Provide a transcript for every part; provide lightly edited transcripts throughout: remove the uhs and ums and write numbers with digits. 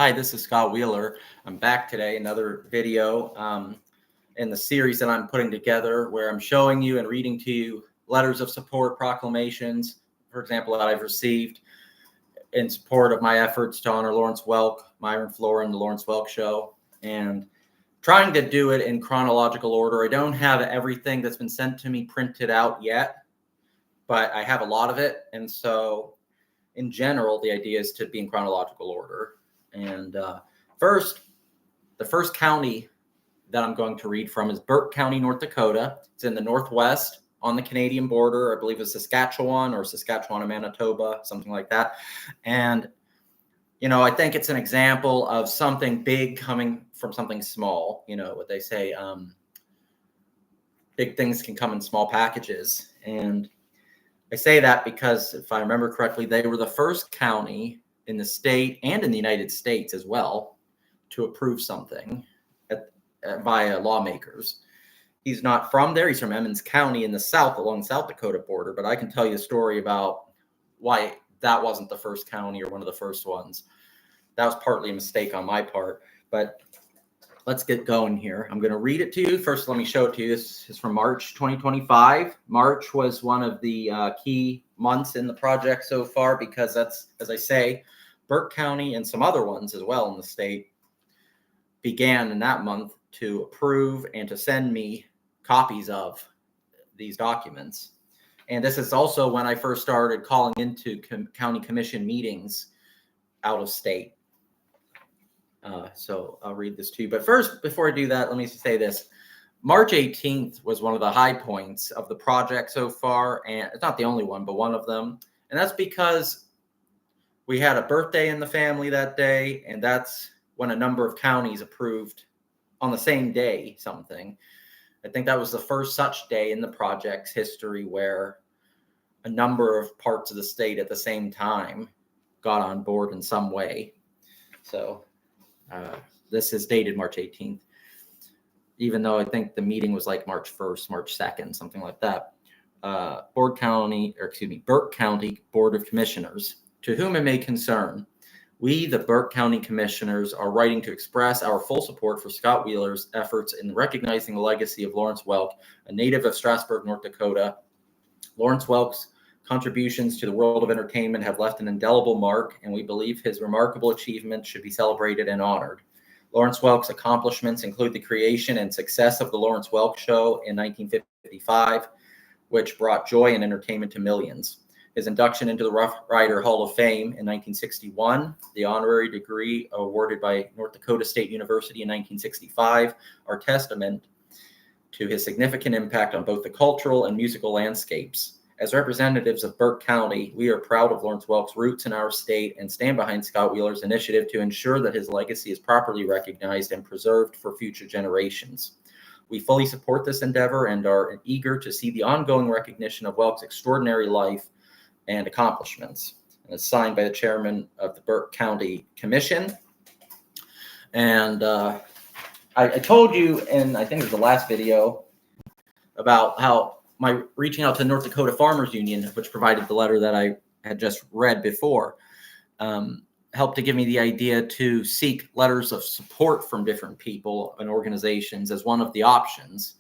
Hi, this is Scott Wheeler. I'm back today, another video in the series that I'm putting together where I'm showing you and reading to you letters of support, proclamations, for example, that I've received in support of my efforts to honor Lawrence Welk, Myron Flora, and the Lawrence Welk Show, and trying to do it in chronological order. I don't have everything that's been sent to me printed out yet, but I have a lot of it, and so in general, the idea is to be in chronological order. And the first county that I'm going to read from is Burke County, North Dakota. It's in the northwest on the Canadian border. I believe it's Saskatchewan or Saskatchewan and Manitoba, something like that. And, you know, I think it's an example of something big coming from something small. You know what they say, big things can come in small packages. And I say that because if I remember correctly, they were the first county in the state and in the United States as well to approve something via lawmakers. He's not from there. He's from Emmons County in the south along the South Dakota border, but I can tell you a story about why that wasn't the first county or one of the first ones. That was partly a mistake on my part, but let's get going here. I'm going to read it to you. First, let me show it to you. This is from March 2025. March was one of the key months in the project so far because that's, as I say, Burke County and some other ones as well in the state began in that month to approve and to send me copies of these documents. And this is also when I first started calling into county commission meetings out of state. So I'll read this to you. But first, before I do that, let me say this. March 18th was one of the high points of the project so far. And it's not the only one, but one of them. And that's because we had a birthday in the family that day. And that's when a number of counties approved on the same day something. I think that was the first such day in the project's history where a number of parts of the state at the same time got on board in some way. So this is dated March 18th, even though I think the meeting was like March 1st, March 2nd, something like that. Burke County Board of Commissioners, to whom it may concern, we, the Burke County Commissioners, are writing to express our full support for Scott Wheeler's efforts in recognizing the legacy of Lawrence Welk, a native of Strasburg, North Dakota. Lawrence Welk's contributions to the world of entertainment have left an indelible mark, and we believe his remarkable achievements should be celebrated and honored. Lawrence Welk's accomplishments include the creation and success of the Lawrence Welk Show in 1955, which brought joy and entertainment to millions. His induction into the Rough Rider Hall of Fame in 1961, the honorary degree awarded by North Dakota State University in 1965, are testament to his significant impact on both the cultural and musical landscapes. As representatives of Burke County, we are proud of Lawrence Welk's roots in our state and stand behind Scott Wheeler's initiative to ensure that his legacy is properly recognized and preserved for future generations. We fully support this endeavor and are eager to see the ongoing recognition of Welk's extraordinary life and accomplishments. And it's signed by the chairman of the Burke County Commission. And I told you in, I think it was the last video, about how my reaching out to the North Dakota Farmers Union, which provided the letter that I had just read before, helped to give me the idea to seek letters of support from different people and organizations as one of the options.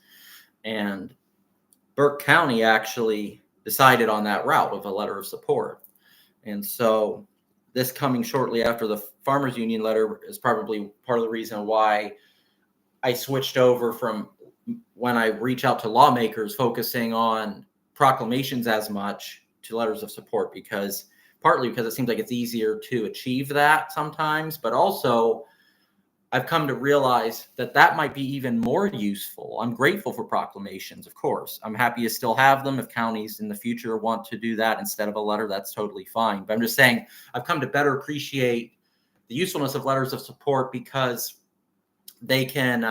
And Burke County actually decided on that route of a letter of support. And so this coming shortly after the Farmers Union letter is probably part of the reason why I switched over from when I reach out to lawmakers focusing on proclamations as much to letters of support, partly because it seems like it's easier to achieve that sometimes, but also I've come to realize that might be even more useful. I'm grateful for proclamations, of course. I'm happy to still have them. If counties in the future want to do that instead of a letter, that's totally fine. But I'm just saying I've come to better appreciate the usefulness of letters of support because they can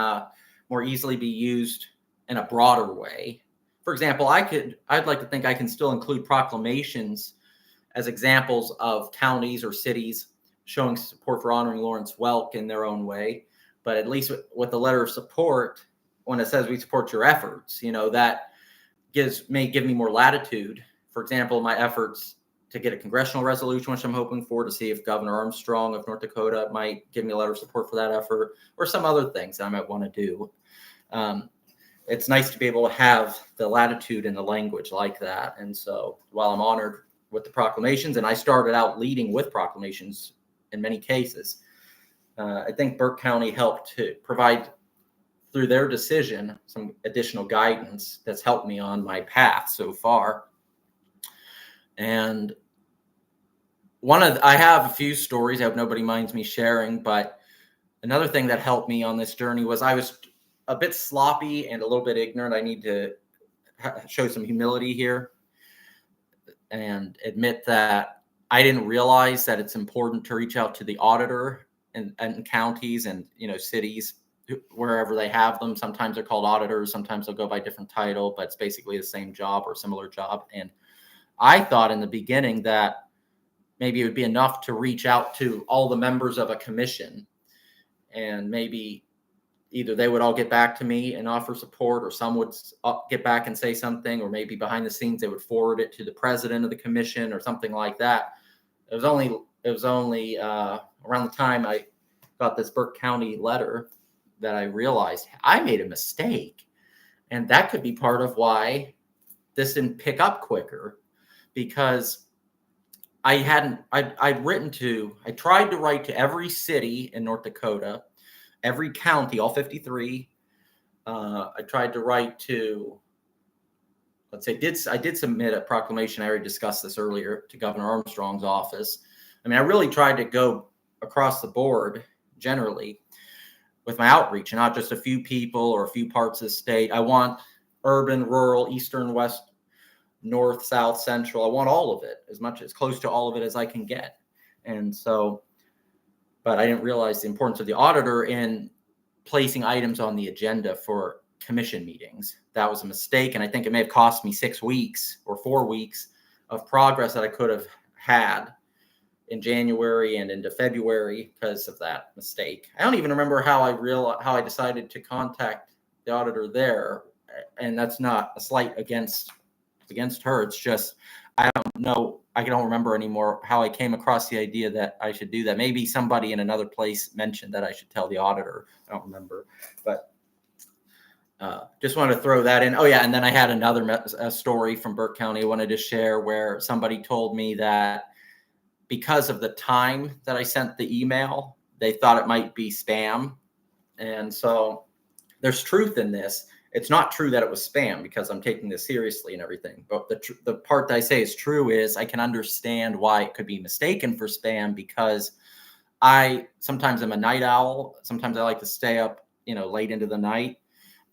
more easily be used in a broader way. For example, I'd like to think I can still include proclamations as examples of counties or cities showing support for honoring Lawrence Welk in their own way. But at least with the letter of support, when it says we support your efforts, you know, that may give me more latitude. For example, my efforts to get a congressional resolution, which I'm hoping for, to see if Governor Armstrong of North Dakota might give me a letter of support for that effort, or some other things that I might want to do. It's nice to be able to have the latitude in the language like that. And so while I'm honored with the proclamations, and I started out leading with proclamations in many cases, I think Burke County helped to provide, through their decision, some additional guidance that's helped me on my path so far. And I have a few stories. I hope nobody minds me sharing, but another thing that helped me on this journey was I was a bit sloppy and a little bit ignorant. I need to show some humility here and admit that I didn't realize that it's important to reach out to the auditor and counties and, cities, wherever they have them. Sometimes they're called auditors. Sometimes they'll go by different title, but it's basically the same job or similar job. And I thought in the beginning that maybe it would be enough to reach out to all the members of a commission, and maybe either they would all get back to me and offer support, or some would get back and say something, or maybe behind the scenes they would forward it to the president of the commission or something like that. It was only around the time I got this Burke County letter that I realized I made a mistake, and that could be part of why this didn't pick up quicker, because I tried to write to every city in North Dakota, every county, all 53. I tried to write to, I did submit a proclamation. I already discussed this earlier, to Governor Armstrong's office. I really tried to go across the board generally with my outreach, and not just a few people or a few parts of the state. I want urban, rural, eastern, west, north, south, central. I want all of it, as close to all of it as I can get. And so, but I didn't realize the importance of the auditor in placing items on the agenda for commission meetings. That was a mistake. And I think it may have cost me 6 weeks or 4 weeks of progress that I could have had in January and into February because of that mistake. I don't even remember how I decided to contact the auditor there. And that's not a slight against her. It's just, I don't remember anymore how I came across the idea that I should do that. Maybe somebody in another place mentioned that I should tell the auditor. I don't remember, but just wanted to throw that in. Oh yeah. And then I had another story from Burke County I wanted to share, where somebody told me that because of the time that I sent the email, they thought it might be spam. And so there's truth in this. It's not true that it was spam, because I'm taking this seriously and everything. But the part that I say is true is I can understand why it could be mistaken for spam, because sometimes I'm a night owl. Sometimes I like to stay up, late into the night.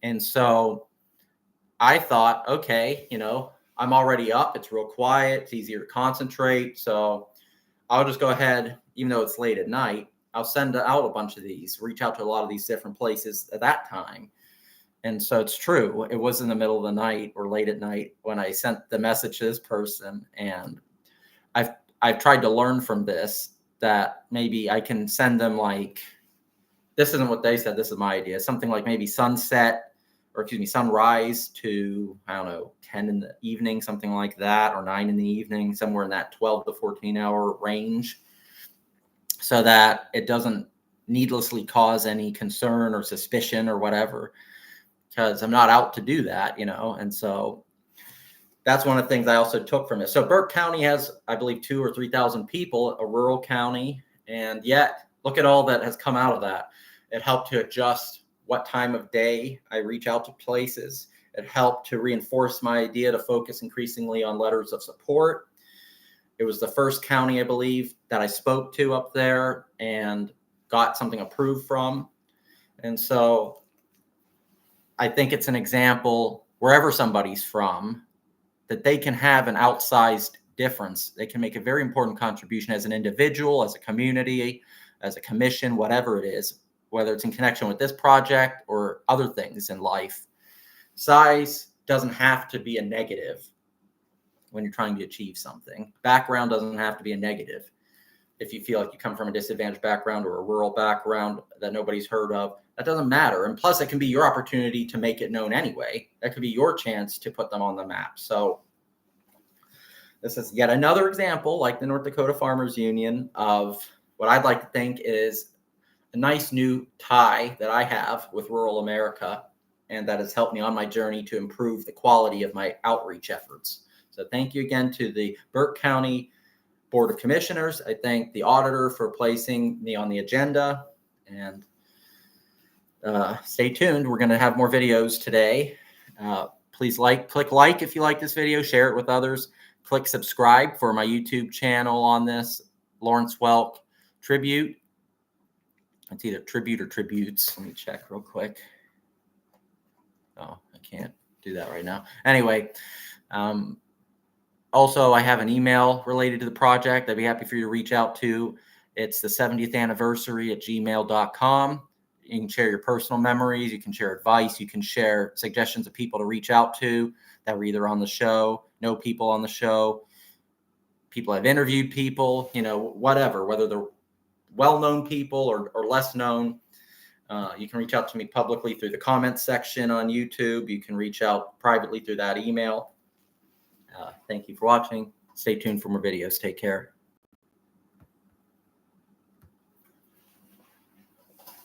And so I thought, okay, I'm already up. It's real quiet. It's easier to concentrate. So I'll just go ahead, even though it's late at night, I'll send out a bunch of these, reach out to a lot of these different places at that time. And so it's true. It was in the middle of the night or late at night when I sent the message to this person. And I've tried to learn from this, that maybe I can send them this isn't what they said. This is my idea. Something like maybe sunrise to, 10 in the evening, something like that, or 9 in the evening, somewhere in that 12 to 14 hour range, so that it doesn't needlessly cause any concern or suspicion or whatever. Because I'm not out to do that, and so that's one of the things I also took from it. So Burke County has, I believe, 2,000 or 3,000 people, a rural county, and yet look at all that has come out of that. It helped to adjust what time of day I reach out to places. It helped to reinforce my idea to focus increasingly on letters of support. It was the first county, I believe, that I spoke to up there and got something approved from. And so I think it's an example, wherever somebody's from, that they can have an outsized difference. They can make a very important contribution as an individual, as a community, as a commission, whatever it is, whether it's in connection with this project or other things in life. Size doesn't have to be a negative when you're trying to achieve something. Background doesn't have to be a negative. If you feel like you come from a disadvantaged background or a rural background that nobody's heard of, that doesn't matter. And plus, it can be your opportunity to make it known anyway. That could be your chance to put them on the map. So this is yet another example, like the North Dakota Farmers Union, of what I'd like to think is a nice new tie that I have with rural America, and that has helped me on my journey to improve the quality of my outreach efforts. So thank you again to the Burke County Board of Commissioners. I thank the auditor for placing me on the agenda, and stay tuned. We're going to have more videos today. Please click like if you like this video, share it with others. Click subscribe for my YouTube channel on this, Lawrence Welk Tribute. It's either tribute or tributes. Let me check real quick. Oh, I can't do that right now. Anyway, also, I have an email related to the project I'd be happy for you to reach out to. It's the 70th anniversary at gmail.com. You can share your personal memories. You can share advice. You can share suggestions of people to reach out to that were either on the show, know people on the show, people I've interviewed people, whatever, whether they're well-known people or less known. You can reach out to me publicly through the comments section on YouTube. You can reach out privately through that email. Thank you for watching. Stay tuned for more videos. Take care.